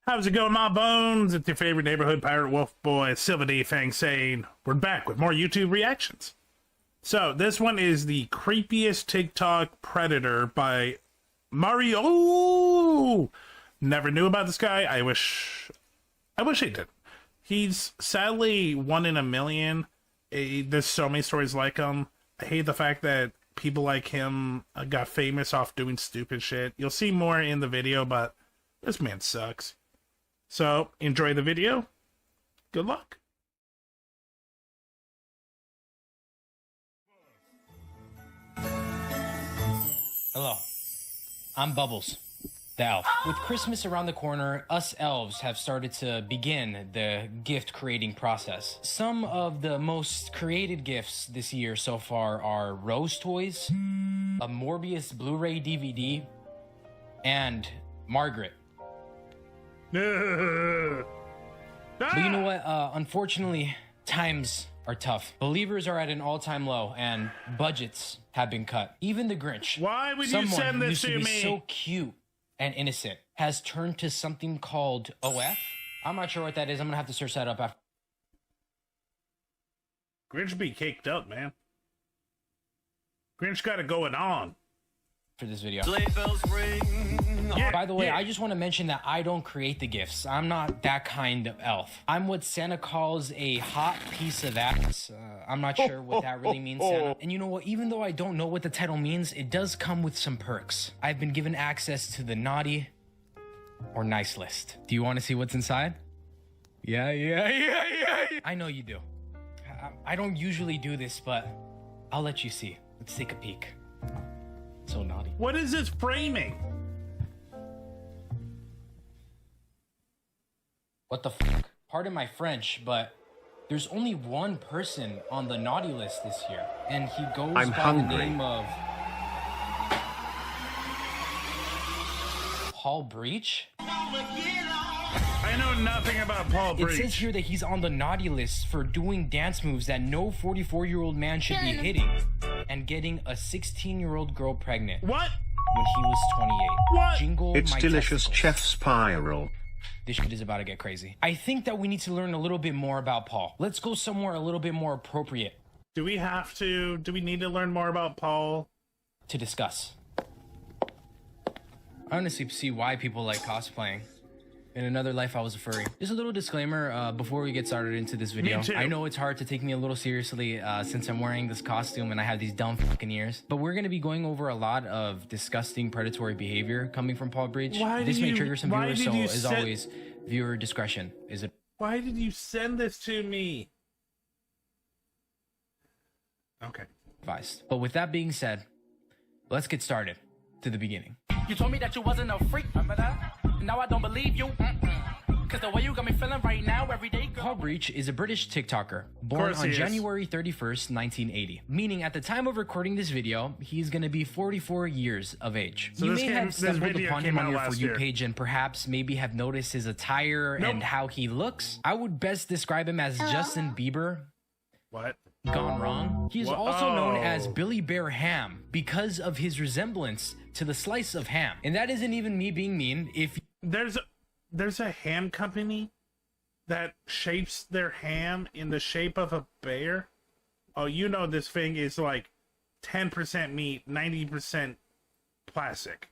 How's it going, my bones? It's your favorite neighborhood pirate wolf boy, SilverDFanng, saying we're back with more YouTube reactions. So this one is the Creepiest TikTok Predator by Mariooooh. Never knew about this guy. I wish I did. He's sadly one in a million. There's so many stories like him. I hate the fact that people like him got famous off doing stupid shit. You'll see more in the video, but this man sucks. So, enjoy the video. Good luck. Hello, I'm Bubbles, the elf. With Christmas around the corner, us elves have started to begin the gift creating process. Some of the most created gifts this year so far are Rose toys, a Morbius Blu-ray DVD, and Margaret. But you know what? Unfortunately, times are tough. Believers are at an all-time low, and budgets have been cut. Even the Grinch, why would you send this to me? So cute and innocent, has turned to something called OF. I'm not sure what that is. I'm gonna have to search that up after. Grinch be caked up, man. Grinch got it going on. For this video. Sleigh bells ring. Yeah, by the way, I just want to mention that I don't create the gifts. I'm not that kind of elf. I'm what Santa calls a hot piece of ass. I'm not sure what that really means, Santa. And you know what? Even though I don't know what the title means, it does come with some perks. I've been given access to the naughty or nice list. Do you want to see what's inside? Yeah. I know you do. I don't usually do this, but I'll let you see. Let's take a peek. So naughty. What is this framing? What the fuck? Pardon my French, but there's only one person on the naughty list this year, and he goes by the name of Paul Breach. I know nothing about Paul Breach. It says here that he's on the naughty list for doing dance moves that no 44-year-old man should be hitting, and getting a 16-year-old girl pregnant. What? When he was 28. What? Jingle It's my delicious, testicles. Chef Spiral. This shit is about to get crazy. I think that we need to learn a little bit more about Paul. Let's go somewhere a little bit more appropriate. Do we need to learn more about Paul? To discuss. I honestly see why people like cosplaying. In another life, I was a furry. Just a little disclaimer before we get started into this video. Me too. I know it's hard to take me a little seriously since I'm wearing this costume and I have these dumb fucking ears. But we're going to be going over a lot of disgusting predatory behavior coming from Paul Breach. This may trigger some viewers, so as always, viewer discretion is it. Why did you send this to me? Okay. Advised. But with that being said, let's get started to the beginning. You told me that you wasn't a freak, remember that? Now I don't believe you. Cause the way you got me feeling right now, every day. Paul Breach is a British TikToker born on January 31st, 1980. Meaning at the time of recording this video, he's gonna be 44 years of age. So you may have stumbled upon him on your For You page and perhaps maybe have noticed his attire and how he looks. I would best describe him as Justin Bieber. What? Gone wrong. He's also known as Billy Bear Ham because of his resemblance to the slice of ham. And that isn't even me being mean. If there's a ham company that shapes their ham in the shape of a bear. Oh, you know this thing is like 10% meat, 90% plastic.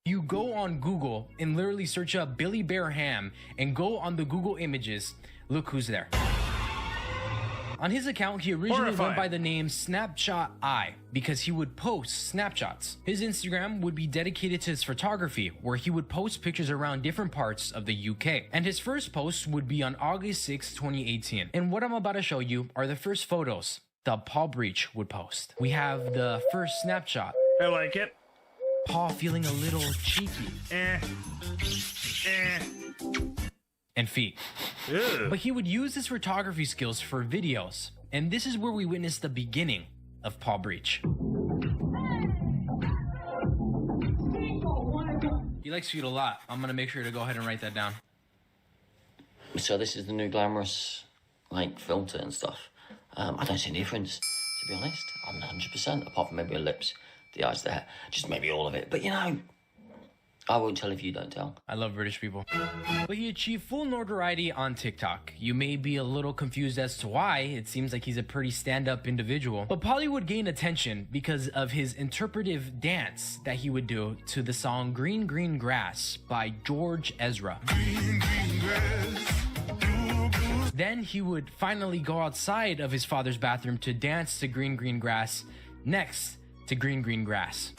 You go on Google and literally search up Billy Bear Ham and go on the Google images, look who's there. On his account, he originally went by the name Snapshot Eye because he would post snapshots. His Instagram would be dedicated to his photography, where he would post pictures around different parts of the UK. And his first post would be on August 6, 2018. And what I'm about to show you are the first photos that Paul Breach would post. We have the first snapshot. I like it. Paul feeling a little cheeky. And feet. Ew. But he would use his photography skills for videos, and this is where we witness the beginning of Paul Breach. He likes feet a lot. I'm gonna make sure to go ahead and write that down. So this is the new glamorous, like, filter and stuff. I don't see a difference, to be honest. I'm 100%, apart from maybe your lips, the eyes, the hair, just maybe all of it. But you know, I won't tell if you don't tell. I love British people. But he achieved full notoriety on TikTok. You may be a little confused as to why. It seems like he's a pretty stand-up individual. But Polly would gain attention because of his interpretive dance that he would do to the song Green Green Grass by George Ezra. Green, green grass. Then he would finally go outside of his father's bathroom to dance to Green Green Grass next to Green Green Grass.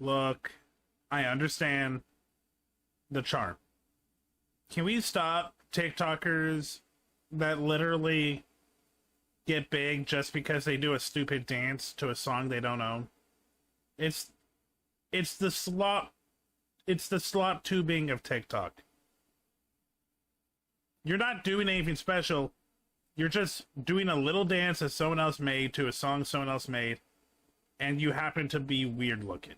Look, I understand the charm. Can we stop TikTokers that literally get big just because they do a stupid dance to a song they don't own? It's the slop tubing of TikTok. You're not doing anything special. You're just doing a little dance that someone else made to a song someone else made, and you happen to be weird looking.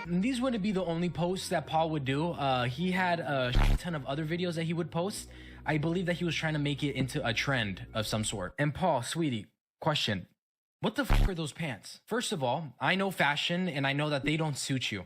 And these wouldn't be the only posts that Paul would do. He had a ton of other videos that he would post. I believe that he was trying to make it into a trend of some sort. And Paul, sweetie, question. What the fuck are those pants? First of all, I know fashion and I know that they don't suit you.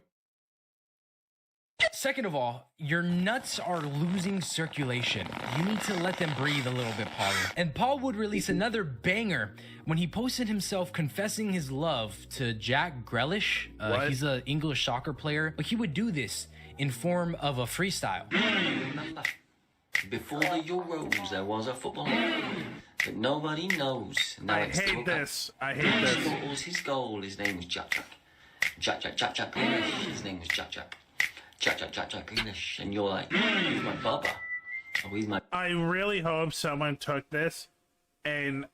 Second of all, your nuts are losing circulation. You need to let them breathe a little bit, Paul. And Paul would release another banger when he posted himself confessing his love to Jack Grealish. He's an English soccer player, but he would do this in form of a freestyle. Remember, before the Euros, there was a football that nobody knows. Now I hate this. His goal, his name was Jack Grealish. His name was Jack Grealish. And you're like, he's my bubba. Oh, he's my... I really hope someone took this and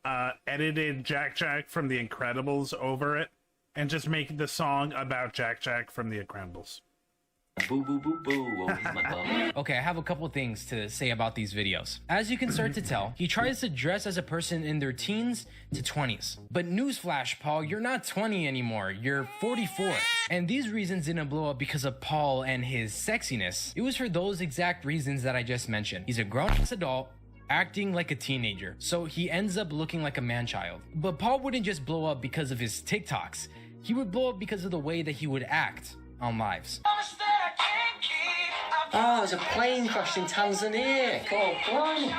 edited Jack from The Incredibles over it and just make the song about Jack from The Incredibles. Boo, boo, boo, boo. Oh, he's my bubba. Okay, I have a couple things to say about these videos. As you can start to tell, he tries to dress as a person in their teens to 20s. But newsflash, Paul, you're not 20 anymore. You're 44. And these reasons didn't blow up because of Paul and his sexiness. It was for those exact reasons that I just mentioned. He's a grown-ass adult acting like a teenager, so he ends up looking like a man-child. But Paul wouldn't just blow up because of his TikToks. He would blow up because of the way that he would act on lives. Oh, there's a plane crashed in Tanzania. Oh, blimey.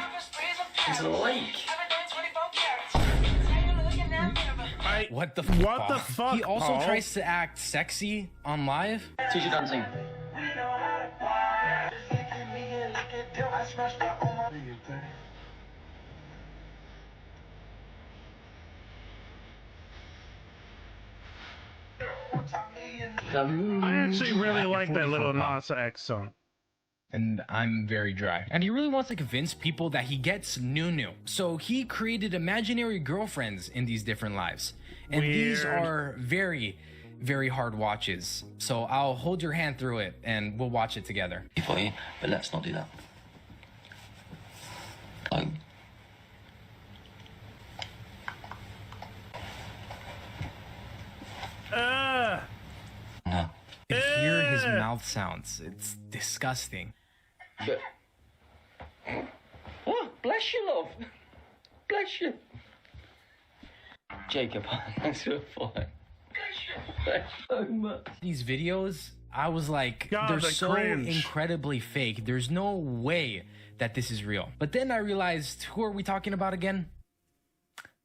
Into the lake. What the fuck? What the fuck, He also Paul? tries to act sexy on live. Teach you dancing. I actually really like that little Nas X song. And I'm very dry. And he really wants to convince people that he gets new. So he created imaginary girlfriends in these different lives. And these are very, very hard watches. So I'll hold your hand through it and we'll watch it together. For you, but let's not do that. Oh. No. You hear his mouth sounds. It's disgusting. But... Oh, bless you, love. Bless you. Jacob, thanks for the follow. Bless you. Thanks so much. These videos, I was like, God, they're the so cringe. incredibly fake. There's no way that this is real. But then I realized, who are we talking about again?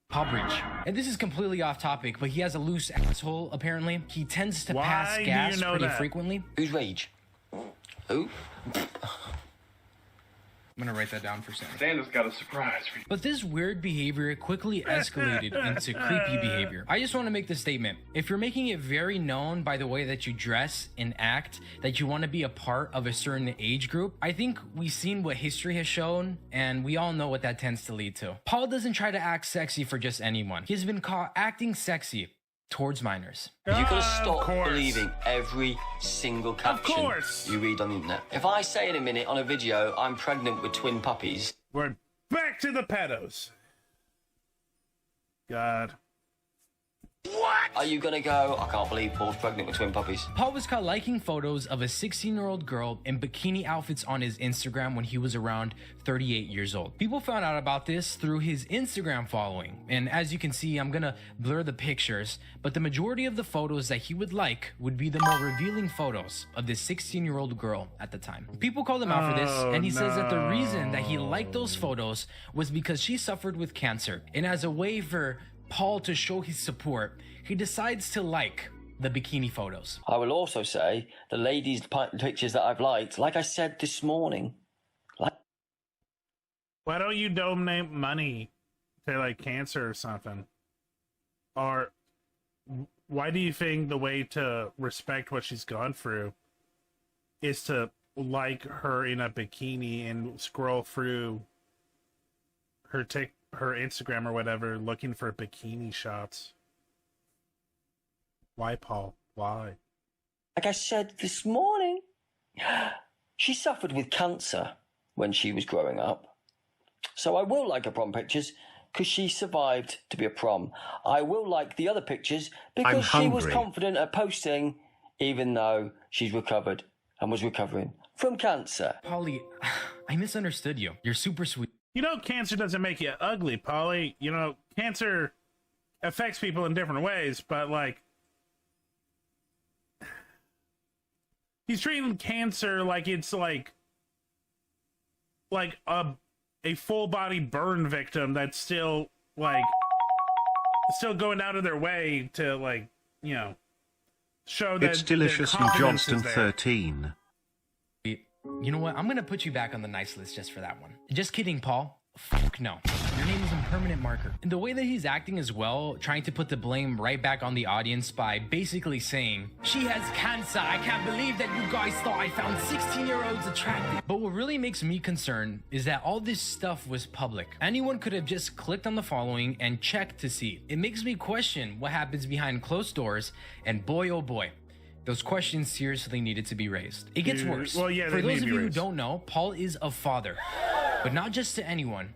Paul Bridge. And this is completely off topic, but he has a loose asshole, apparently. He tends to pass gas pretty frequently. Who's Rage? Who? I'm gonna write that down for a second. Santa's got a surprise for you. But this weird behavior quickly escalated into creepy behavior. I just want to make this statement. If you're making it very known by the way that you dress and act that you want to be a part of a certain age group, I think we've seen what history has shown, and we all know what that tends to lead to. Paul doesn't try to act sexy for just anyone. He's been caught acting sexy towards minors. You gotta stop believing every single caption you read on the internet. If I say in a minute on a video I'm pregnant with twin puppies, We're back to the pedos. God. What? Are you gonna go, I can't believe Paul's pregnant with twin puppies? Paul was caught liking photos of a 16-year-old girl in bikini outfits on his Instagram when he was around 38 years old. People found out about this through his Instagram following. And as you can see, I'm gonna blur the pictures, but the majority of the photos that he would like would be the more revealing photos of this 16-year-old girl at the time. People called him out for this, and he says that the reason that he liked those photos was because she suffered with cancer. And as a way for Paul to show his support, he decides to like the bikini photos. I will also say the ladies' pictures that I've liked, like I said this morning. Why don't you donate money to like cancer or something? Or why do you think the way to respect what she's gone through is to like her in a bikini and scroll through her Instagram or whatever looking for bikini shots? Why, Paul? Why? Like I said this morning, she suffered with cancer when she was growing up. So I will like her prom pictures because she survived to be a prom. I will like the other pictures because she was confident at posting even though she's recovered and was recovering from cancer. Polly, I misunderstood you. You're super sweet. You know, cancer doesn't make you ugly, Polly. You know, cancer affects people in different ways, but like, he's treating cancer like it's like a full body burn victim that's still going out of their way to like, you know, show that it's deliciously Johnston 13. You know what? I'm gonna put you back on the nice list just for that one. Just kidding, Paul. Fuck no. Your name is a permanent marker. And the way that he's acting as well, trying to put the blame right back on the audience by basically saying, she has cancer. I can't believe that you guys thought I found 16-year-olds attractive. But what really makes me concerned is that all this stuff was public. Anyone could have just clicked on the following and checked to see. It makes me question what happens behind closed doors, and boy oh boy, those questions seriously needed to be raised. It gets worse. Well, yeah, for those of you who don't know, Paul is a father, but not just to anyone.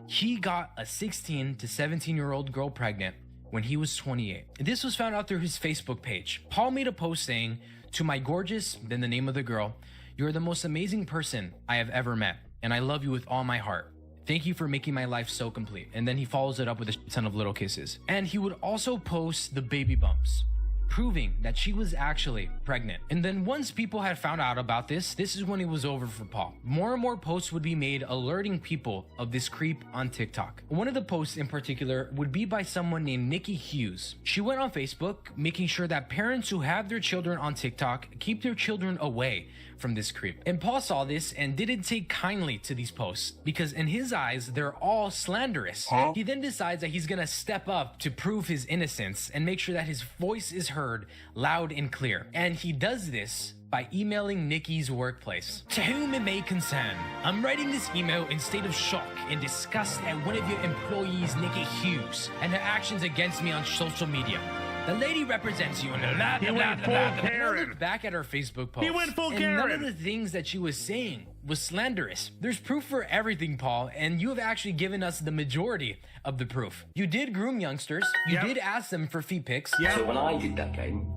He got a 16 to 17-year-old girl pregnant when he was 28. This was found out through his Facebook page. Paul made a post saying, "To my gorgeous," then the name of the girl, "you're the most amazing person I have ever met, and I love you with all my heart. Thank you for making my life so complete." And then he follows it up with a ton of little kisses. And he would also post the baby bumps, proving that she was actually pregnant. And then once people had found out about this is when it was over for Paul. More and more posts would be made alerting people of this creep on TikTok. One of the posts in particular would be by someone named Nikki Hughes. She went on Facebook making sure that parents who have their children on TikTok keep their children away from this creep. And Paul saw this and didn't take kindly to these posts because in his eyes, they're all slanderous. He then decides that he's gonna step up to prove his innocence and make sure that his voice is heard loud and clear. And he does this by emailing Nikki's workplace. "To whom it may concern, I'm writing this email in state of shock and disgust at one of your employees, Nikki Hughes, and her actions against me on social media. The lady represents you and blah, blah, blah, blah, blah." And I looked back at her Facebook post. He went full and Karen. none of the things that she was saying was slanderous. There's proof for everything, Paul, and you have actually given us the majority of the proof. You did groom youngsters. You did ask them for feet pics. So when I did that game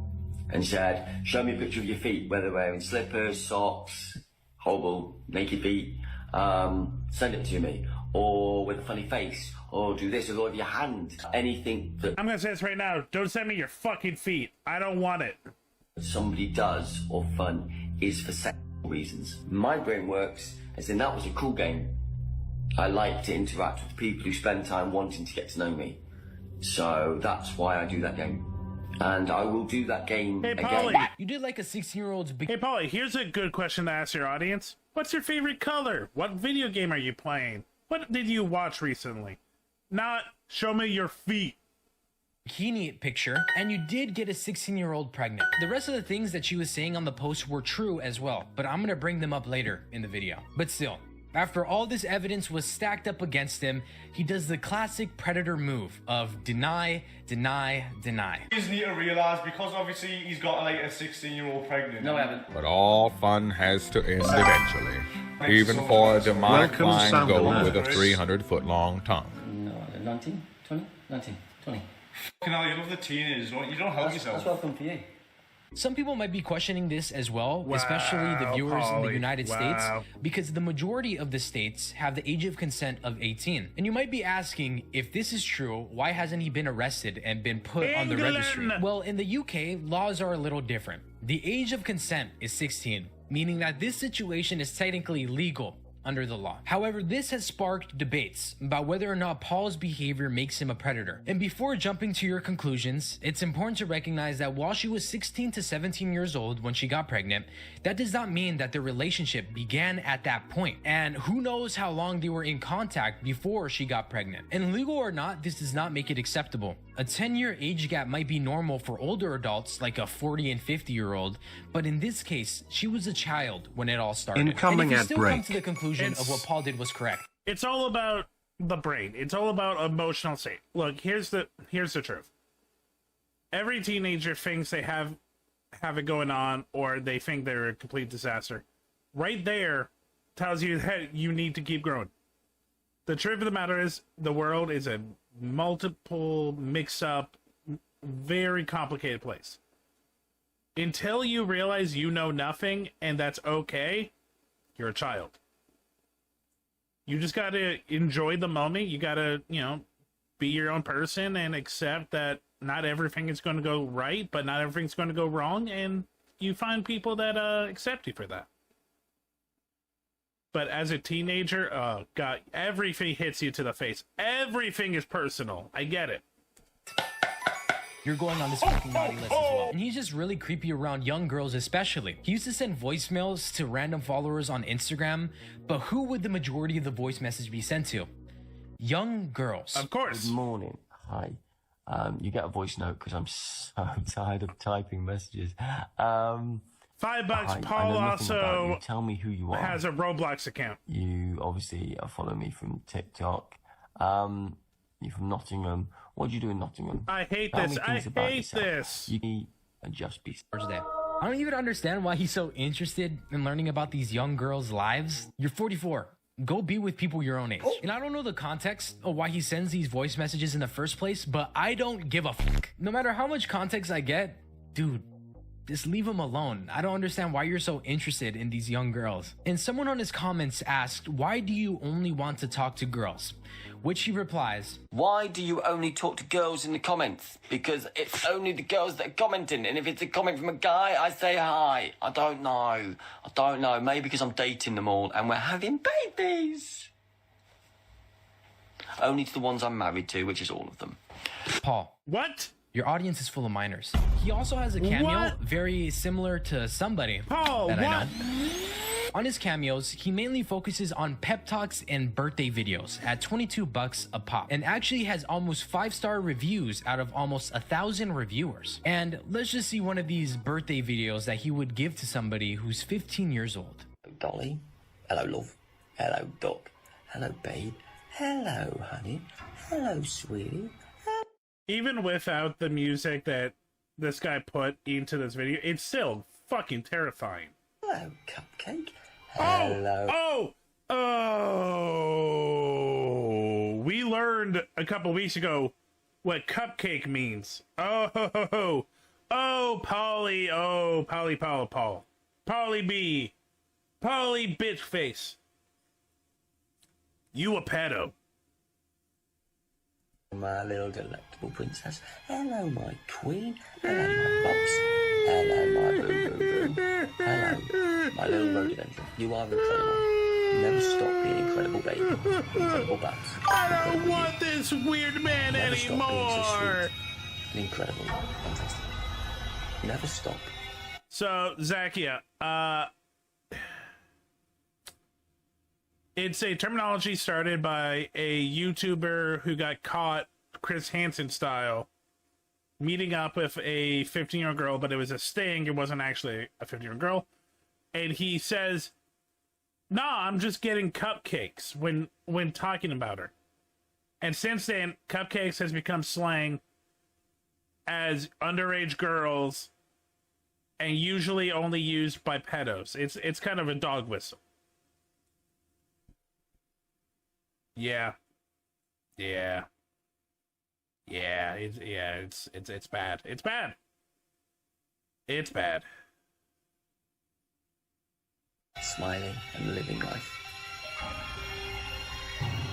and said, show me a picture of your feet, whether wearing slippers, socks, horrible, naked feet, send it to me, or with a funny face, or do this with all of your hand, anything that I'm gonna say this right now, don't send me your fucking feet. I don't want it. somebody does or fun is for sexual reasons. My brain works as in that was a cool game. I like to interact with people who spend time wanting to get to know me. So that's why I do that game. And I will do that game again. You did like a 16-year-old's big... Hey, Polly, here's a good question to ask your audience. What's your favorite color? What video game are you playing? What did you watch recently? Not, show me your feet. Bikini picture, and you did get a 16-year-old pregnant. The rest of the things that she was saying on the post were true as well, but I'm gonna bring them up later in the video. But still, after all this evidence was stacked up against him, he does the classic predator move of deny, deny, deny. You just need to realise, because obviously he's got like a 16-year-old pregnant. No, I haven't. But all fun has to end eventually, even for a demonic flying goat with a 300-foot-long tongue. No, 19, 20, 19, 20. Fucking hell, you love the teenagers, don't you? You don't help yourself. That's welcome for you. Some people might be questioning this as well, especially the viewers in the United States, because the majority of the states have the age of consent of 18. And you might be asking, if this is true, why hasn't he been arrested and been put on the registry? Well, in the UK, laws are a little different. The age of consent is 16, meaning that this situation is technically legal under the law. However, this has sparked debates about whether or not Paul's behavior makes him a predator. And before jumping to your conclusions, it's important to recognize that while she was 16 to 17 years old when she got pregnant, that does not mean that their relationship began at that point. And who knows how long they were in contact before she got pregnant. And legal or not, this does not make it acceptable. A 10-year age gap might be normal for older adults like a 40 and 50-year-old, but in this case, she was a child when it all started. Incoming and if you at still break. come to the conclusion of what Paul did was correct. It's all about the brain. It's all about emotional state. Look, here's the truth. Every teenager thinks they have it going on, or they think they're a complete disaster. Right there tells you that you need to keep growing. The truth of the matter is, the world is a multiple, mix-up, very complicated place. Until you realize you know nothing, and that's okay, you're a child. You just gotta enjoy the moment. You gotta, be your own person and accept that not everything is going to go right, but not everything's going to go wrong, and you find people that accept you for that. But as a teenager, oh god, everything hits you to the face. Everything is personal. I get it. You're going on this fucking naughty list as well. And he's just really creepy around young girls especially. He used to send voicemails to random followers on Instagram, but who would the majority of the voice message be sent to? Young girls. Of course. Good morning. Hi. You get a voice note because I'm so tired of typing messages. $5. Paul also tell me who you are. Has a Roblox account. You obviously follow me from TikTok. You're from Nottingham. What do you do in Nottingham? I hate this. I hate this. You can just be. I don't even understand why he's so interested in learning about these young girls' lives. You're 44. Go be with people your own age. And I don't know the context of why he sends these voice messages in the first place, but I don't give a fuck. No matter how much context I get, dude, just leave him alone. I don't understand why you're so interested in these young girls. And someone on his comments asked, why do you only want to talk to girls? Which he replies, why do you only talk to girls in the comments? Because it's only the girls that are commenting. And if it's a comment from a guy, I say hi. I don't know. Maybe because I'm dating them all and we're having babies. Only to the ones I'm married to, which is all of them. Paul. What? Your audience is full of minors. He also has a cameo very similar to somebody that I know. On his cameos, he mainly focuses on pep talks and birthday videos at $22 a pop, and actually has almost 5-star reviews out of almost 1,000 reviewers. And let's just see one of these birthday videos that he would give to somebody who's 15 years old. Dolly. Hello, love. Hello, duck. Hello, babe. Hello, honey. Hello, sweetie. Even without the music that this guy put into this video, it's still fucking terrifying. Hello, cupcake. Hello. Oh! We learned a couple weeks ago what cupcake means. Oh, Polly. Oh, Polly, Paul. Polly B. Polly bitch face. You a pedo. My little delectable princess. Hello, my queen. Hello, my bubs. Hello, my boo-boo-boo. Hello, my little rhododendron. You are incredible. Never stop being incredible, baby. Incredible bats. I don't want this weird man Never anymore. Stop being so sweet. Incredible. Fantastic. Never stop. So, Zakia, it's a terminology started by a YouTuber who got caught, Chris Hansen style, meeting up with a 15-year-old girl, but it was a sting. It wasn't actually a 15-year-old girl. And he says, nah, I'm just getting cupcakes when talking about her. And since then, cupcakes has become slang as underage girls and usually only used by pedos. It's kind of a dog whistle. Yeah. Yeah, it's bad. It's bad. It's bad. Smiling and living life.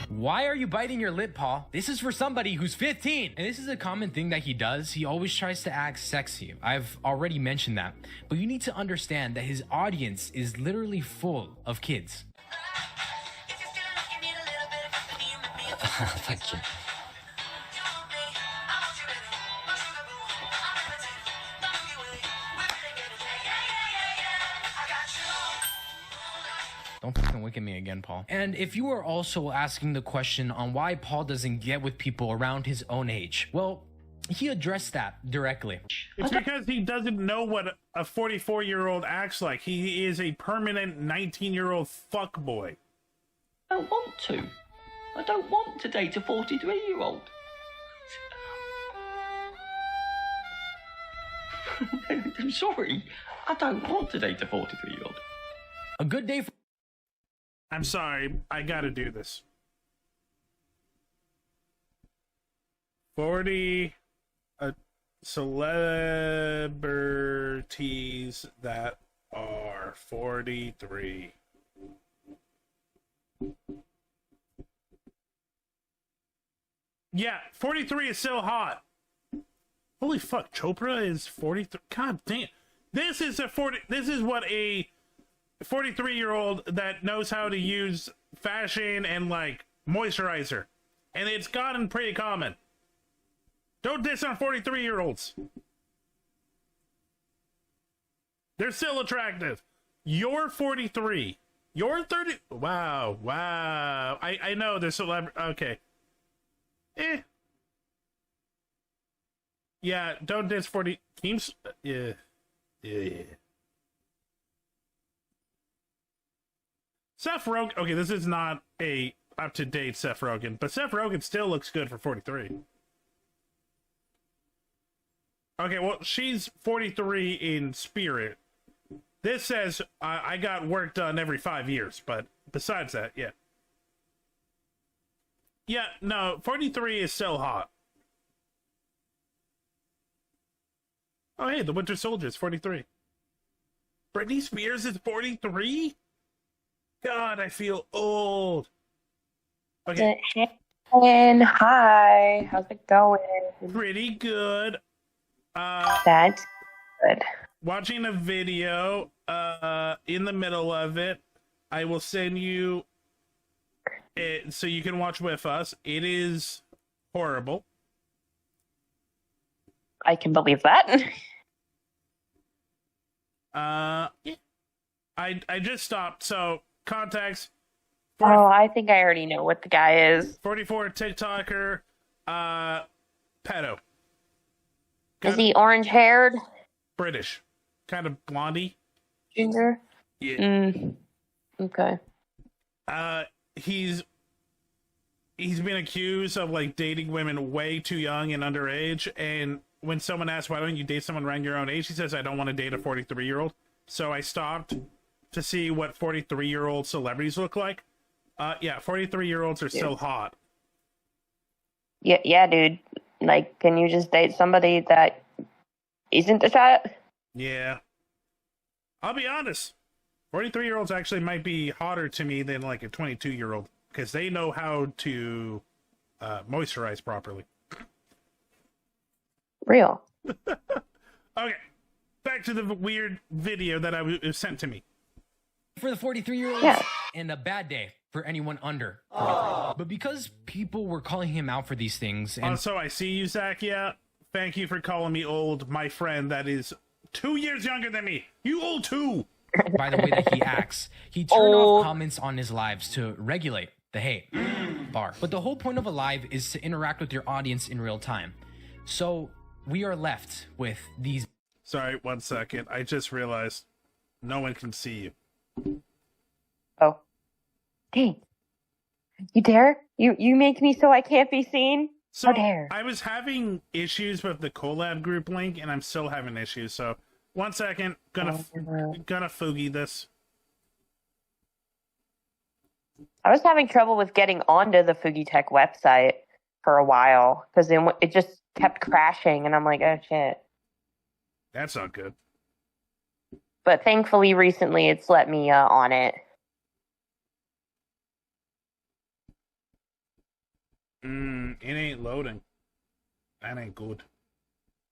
Why are you biting your lip, Paul? This is for somebody who's 15. And this is a common thing that he does. He always tries to act sexy. I've already mentioned that. But you need to understand that his audience is literally full of kids. Thank you. Don't fucking wick at me again, Paul. And if you are also asking the question on why Paul doesn't get with people around his own age, well, he addressed that directly. It's because he doesn't know what a 44-year-old acts like. He is a permanent 19-year-old fuckboy. I don't want to. I don't want to date a 43-year-old. I'm sorry. I don't want to date a 43-year-old. A good day for... I'm sorry, I gotta do this. 40 celebrities that are 43. Yeah, 43 is so hot. Holy fuck, Chopra is 43. God damn. This is what a 43-year-old that knows how to use fashion and like moisturizer, and it's gotten pretty common. Don't diss on 43-year-olds. They're still attractive. You're 43. You're 30. Wow. I know there's celebrity. Okay. Yeah, don't diss 40 teams. Yeah. Seth Rogen. Okay, this is not a up-to-date Seth Rogen, but Seth Rogen still looks good for 43. Okay, well, she's 43 in spirit. This says I got work done every 5 years, but besides that, yeah. Yeah, no, 43 is so hot. Oh, hey, the Winter Soldier is 43. Britney Spears is 43? God, I feel old. Okay. And hi, how's it going? Pretty good. That's good. Watching a video in the middle of it. I will send you it so you can watch with us. It is horrible. I can believe that. Yeah. I just stopped. So context. Oh, I think I already know what the guy is. 44 TikToker, pedo. Is he orange haired? British. Kind of blondie. Ginger? Yeah. Okay. He's been accused of like dating women way too young and underage, and when someone asks why don't you date someone around your own age, he says I don't want to date a 43-year-old. So I stopped to see what 43-year-old celebrities look like. Yeah, 43-year-olds are so hot. Yeah, dude. Like, can you just date somebody that isn't a shot? Yeah. I'll be honest. 43-year-olds actually might be hotter to me than like a 22-year-old because they know how to moisturize properly. Real. Okay. Back to the weird video that was sent to me. For the 43-year-olds, yeah. And a bad day for anyone under 43. But because people were calling him out for these things, and also I see you, Zach. Yeah, thank you for calling me old, my friend. That is 2 years younger than me. You old too. By the way that he acts, he turned off comments on his lives to regulate the hate bar. But the whole point of a live is to interact with your audience in real time. So we are left with these. Sorry, 1 second. I just realized no one can see you. Oh. Dang. You dare? You make me so I can't be seen? So How dare. I was having issues with the collab group link, and I'm still having issues. So 1 second, gonna foogie this. I was having trouble with getting onto the Fugi Tech website. for a while because then it just kept crashing, and I'm like, oh shit. That's not good. But thankfully, recently it's let me on it. It ain't loading. That ain't good.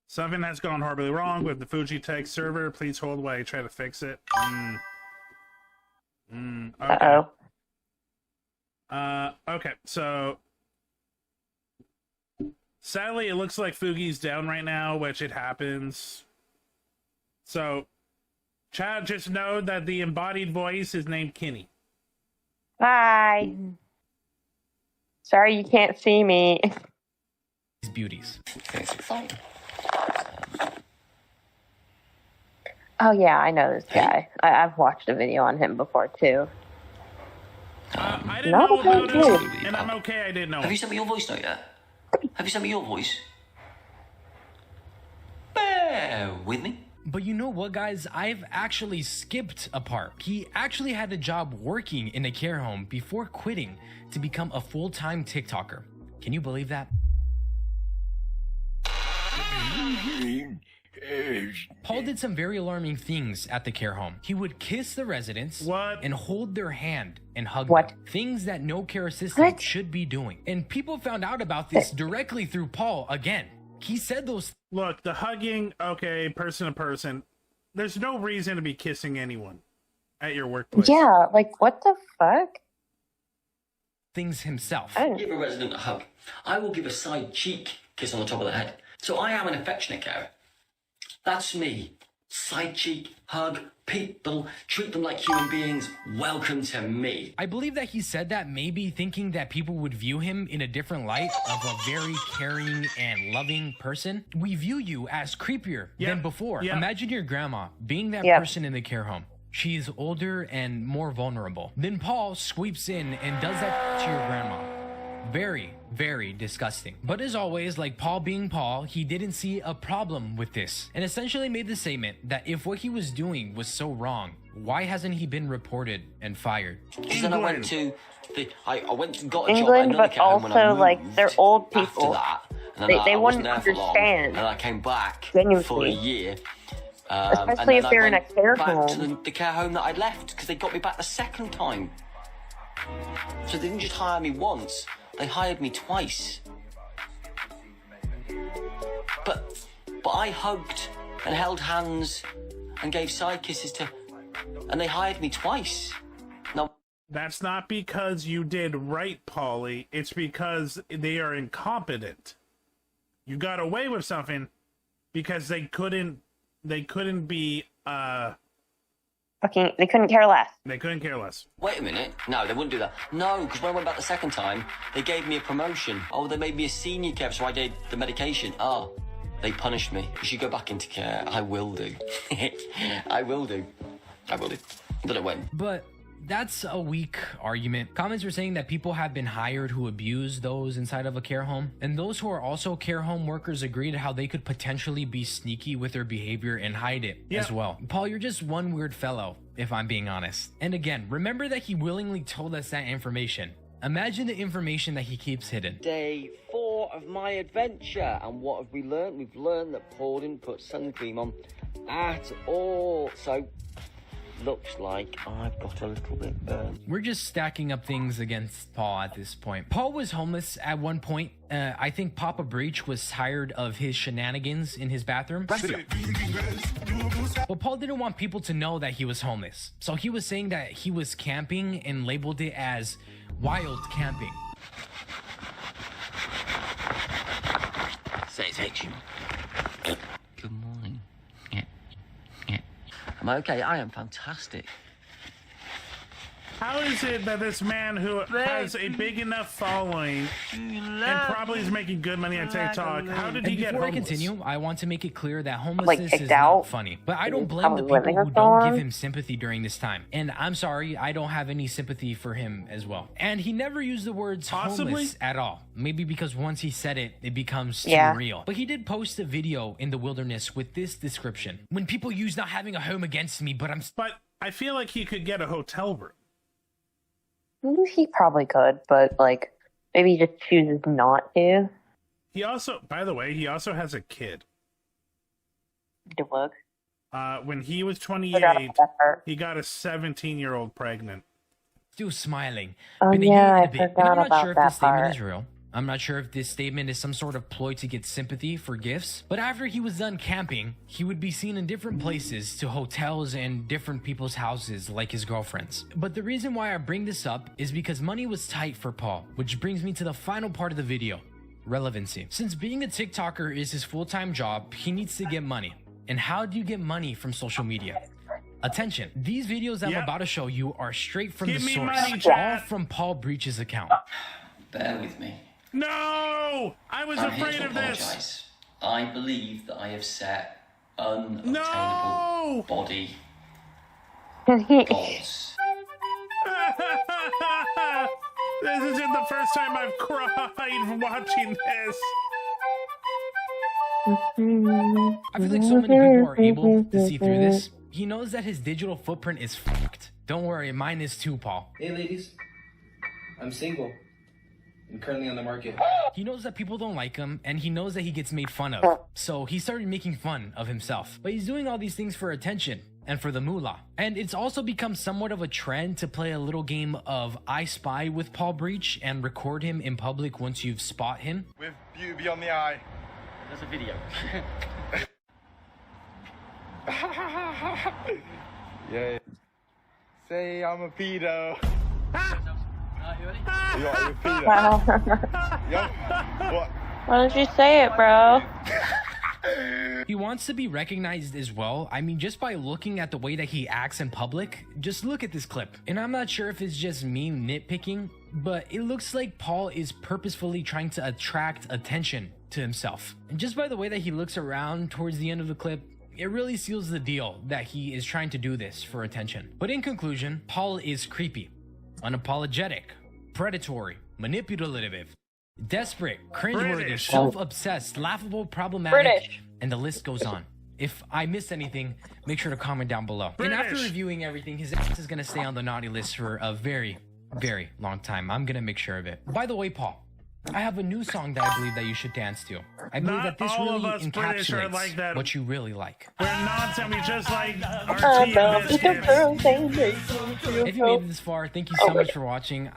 Something has gone horribly wrong with the Fujitech server. Please hold while I try to fix it. Okay. Okay, so sadly it looks like Fugi's down right now, which it happens. So chat, just know that the embodied voice is named Kenny. Hi. Sorry you can't see me. These beauties. Oh yeah, I know this guy. I've watched a video on him before too. I didn't Not know a bad about it, dude. and I'm okay I didn't know. Have you sent me your voice note yet? Have you sent me your voice? Bear with me. But you know what, guys? I've actually skipped a part. He actually had a job working in a care home before quitting to become a full-time TikToker. Can you believe that? Paul did some very alarming things at the care home. He would kiss the residents and hold their hand and hug them. Things that no care assistant should be doing. And people found out about this directly through Paul again. He said those... Look, the hugging, okay, person to person. There's no reason to be kissing anyone at your workplace. Yeah, like what the fuck? Things himself. Give a resident a hug. I will give a side cheek kiss on the top of the head. So I am an affectionate carer. That's me. Side cheek, hug, people, treat them like human beings. Welcome to me. I believe that he said that maybe thinking that people would view him in a different light of a very caring and loving person. We view you as creepier than before. Imagine your grandma being that person in the care home. She's older and more vulnerable. Then Paul sweeps in and does that to your grandma. Very, very disgusting. But as always, like Paul being Paul, he didn't see a problem with this and essentially made the statement that if what he was doing was so wrong, why hasn't he been reported and fired? Because then I went to I went and got a England, job at but also like they're old people. They wouldn't understand. And I came back genuinely for a year. Especially if they're in a care home. To the care home that I'd left because they got me back the second time. So they didn't just hire me once. They hired me twice. But I hugged and held hands and gave side kisses to... And they hired me twice. No. That's not because you did right, Paulie. It's because they are incompetent. You got away with something because they couldn't be... Fucking, they couldn't care less. They couldn't care less. Wait a minute. No, they wouldn't do that. No, because when I went back the second time, they gave me a promotion. Oh, they made me a senior care, so I did the medication. Oh, they punished me. You should go back into care. I will do. I will do. I will do. But I went. But that's a weak argument. Comments are saying that people have been hired who abuse those inside of a care home. And those who are also care home workers agreed how they could potentially be sneaky with their behavior and hide it as well. Paul, you're just one weird fellow, if I'm being honest. And again, remember that he willingly told us that information. Imagine the information that he keeps hidden. Day 4 of my adventure. And what have we learned? We've learned that Paul didn't put sun cream on at all. So... looks like I've got a little bit burned. We're just stacking up things against Paul at this point. Paul was homeless at one point. I think Papa Breach was tired of his shenanigans in his bathroom. But Paul didn't want people to know that he was homeless. So he was saying that he was camping and labeled it as wild camping. Satisfaction. Good morning. Am I okay? I am fantastic. How is it that this man who has a big enough following and probably is making good money on TikTok, how did he get homeless? Before I continue, I want to make it clear that homelessness is out? not funny. But I don't blame the people who don't give him sympathy during this time. And I'm sorry, I don't have any sympathy for him as well. And he never used the words homeless at all. Maybe because once he said it, it becomes too real. But he did post a video in the wilderness with this description. When people use not having a home against me, but I feel like he could get a hotel room. He probably could, but like Maybe he just chooses not to. He also, by the way, he also has a kid. To look. When he was 28, he got a 17-year-old pregnant. Still smiling. Oh yeah, I forgot I'm not about sure if that this statement part. is real. I'm not sure if this statement is some sort of ploy to get sympathy for gifts. But after he was done camping, he would be seen in different places, to hotels and different people's houses like his girlfriend's. But the reason why I bring this up is because money was tight for Paul, which brings me to the final part of the video. Relevancy. Since being a TikToker is his full-time job, he needs to get money. And how do you get money from social media? Attention. These videos I'm about to show you are straight from the source. Money, all from Paul Breach's account. Bear with me. No! I was afraid of this! I believe that I have set unobtainable body goals. This isn't the first time I've cried watching this. I feel like so many people are able to see through this. He knows that his digital footprint is fucked. Don't worry, mine is too, Paul. Hey ladies, I'm single. I'm currently on the market. He knows that people don't like him, and he knows that he gets made fun of. So he started making fun of himself. But he's doing all these things for attention and for the moolah. And it's also become somewhat of a trend to play a little game of I Spy with Paul Breach and record him in public once you've spot him. With beauty beyond the eye. There's a video. Yeah. Say I'm a pedo. Wow. You're pedo. What? Why don't you say it, bro? He wants to be recognized as well. I mean, just by looking at the way that he acts in public, just look at this clip. And I'm not sure if it's just me nitpicking, but it looks like Paul is purposefully trying to attract attention to himself. And just by the way that he looks around towards the end of the clip, it really seals the deal that he is trying to do this for attention. But in conclusion, Paul is creepy, unapologetic, predatory, manipulative, desperate, cringeworthy, self-obsessed, laughable, problematic, and the list goes on. If I missed anything, make sure to comment down below. And after reviewing everything, his ass is gonna stay on the naughty list for a very, very long time. I'm gonna make sure of it. By the way, Paul, I have a new song that I believe that you should dance to. I believe that this really encapsulates like that. what you really like. We're nonsense. We just like our team. If you made it this far, thank you so much for watching.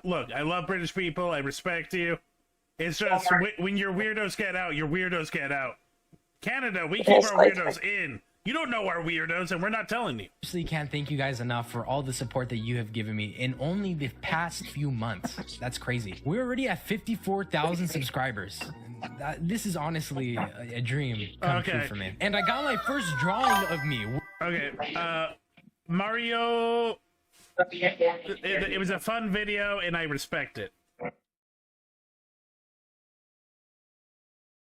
Look, I love British people. I respect you. It's just when your weirdos get out, your weirdos get out. Canada, we keep our weirdos in. You don't know our weirdos, and we're not telling you. Honestly, can't thank you guys enough for all the support that you have given me in only the past few months. That's crazy. We're already at 54,000 subscribers. This is honestly a dream come true for me. And I got my first drawing of me. Okay, Mariooooh. It was a fun video, and I respect it.